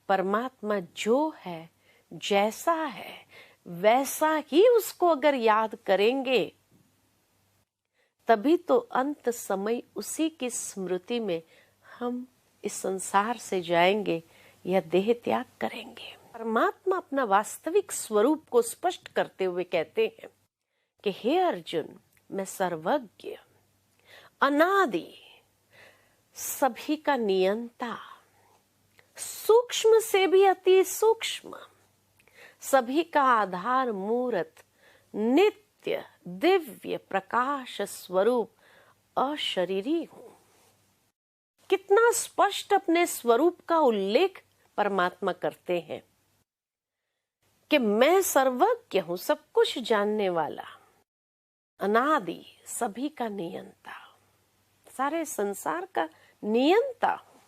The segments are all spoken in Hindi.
परमात्मा जो है, जैसा है, वैसा ही उसको अगर याद करेंगे, तभी तो अंत समय उसी की स्मृति में हम इस संसार से जाएंगे या देह त्याग करेंगे। परमात्मा अपना वास्तविक स्वरूप को स्पष्ट करते हुए कहते हैं कि हे अर्जुन, मैं सर्वज्ञ, अनादि, सभी का नियंता, सूक्ष्म से भी अति सूक्ष्म, सभी का आधार मूर्त, नित्य दिव्य प्रकाश स्वरूप अशरीरी हूं। कितना स्पष्ट अपने स्वरूप का उल्लेख परमात्मा करते हैं कि मैं सर्वज्ञ हूं, सब कुछ जानने वाला, अनादि, सभी का नियंता, सारे संसार का नियंता हूं,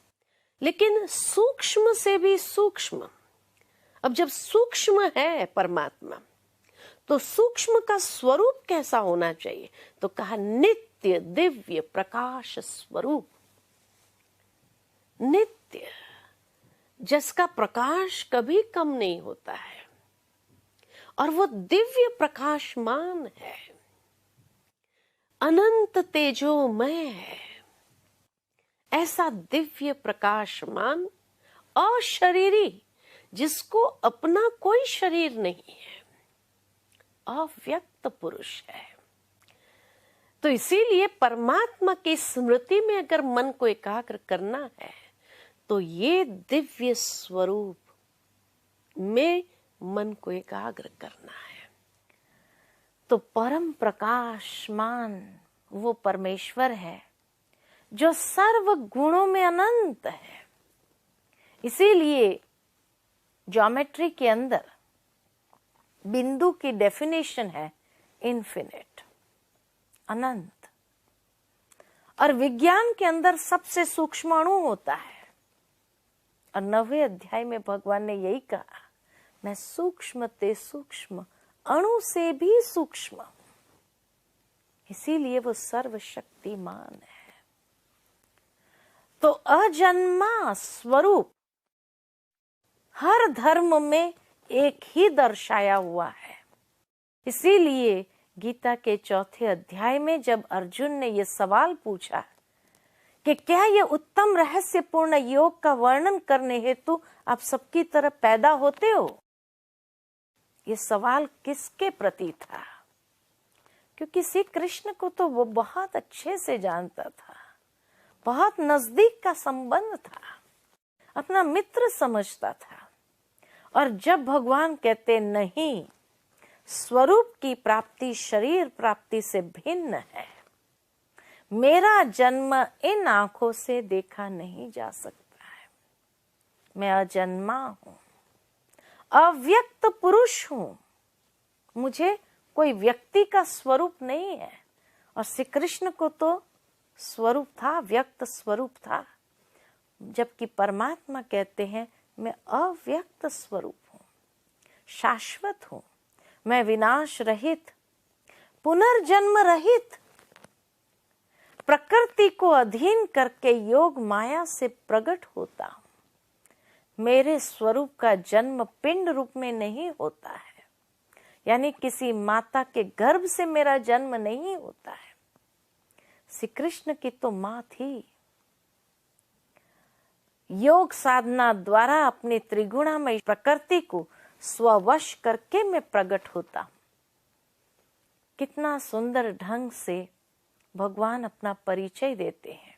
लेकिन सूक्ष्म से भी सूक्ष्म। अब जब सूक्ष्म है परमात्मा, तो सूक्ष्म का स्वरूप कैसा होना चाहिए? तो कहा नित्य दिव्य प्रकाश स्वरूप, नित्य, जिसका प्रकाश कभी कम नहीं होता है, और वो दिव्य प्रकाशमान है, अनंत तेजोमय है। ऐसा दिव्य प्रकाशमान अशरीरी, जिसको अपना कोई शरीर नहीं है, अव्यक्त पुरुष है। तो इसीलिए परमात्मा की स्मृति में अगर मन को एकाग्र करना है, तो ये दिव्य स्वरूप में मन को एकाग्र करना है। तो परम प्रकाशमान वो परमेश्वर है जो सर्व गुणों में अनंत है। इसीलिए ज्योमेट्री के अंदर बिंदु की डेफिनेशन है इन्फिनिट, अनंत। और विज्ञान के अंदर सबसे सूक्ष्म अणु होता है, और 9वें अध्याय में भगवान ने यही कहा, मैं सूक्ष्म ते सूक्ष्म, अणु से भी सूक्ष्म। इसीलिए वो सर्वशक्तिमान है। तो अजन्मा स्वरूप हर धर्म में एक ही दर्शाया हुआ है। इसीलिए गीता के 4थे अध्याय में जब अर्जुन ने यह सवाल पूछा कि क्या यह उत्तम रहस्यपूर्ण योग का वर्णन करने हेतु आप सबकी तरह पैदा होते हो, ये सवाल किसके प्रति था? क्योंकि श्री कृष्ण को तो वो बहुत अच्छे से जानता था, बहुत नजदीक का संबंध था, अपना मित्र समझता था। और जब भगवान कहते नहीं, स्वरूप की प्राप्ति शरीर प्राप्ति से भिन्न है, मेरा जन्म इन आंखों से देखा नहीं जा सकता है, मैं अजन्मा हूं, अव्यक्त पुरुष हूं, मुझे कोई व्यक्ति का स्वरूप नहीं है। और श्री कृष्ण को तो स्वरूप था, व्यक्त स्वरूप था, जबकि परमात्मा कहते हैं मैं अव्यक्त स्वरूप हूं, शाश्वत हूं, मैं विनाश रहित, पुनर्जन्म रहित, प्रकृति को अधीन करके योग माया से प्रकट होता हूं। मेरे स्वरूप का जन्म पिंड रूप में नहीं होता है, यानी किसी माता के गर्भ से मेरा जन्म नहीं होता है। श्री कृष्ण की तो मां थी। योग साधना द्वारा अपनी त्रिगुणामय प्रकृति को स्ववश करके मैं प्रकट होता हूं। कितना सुंदर ढंग से भगवान अपना परिचय देते हैं।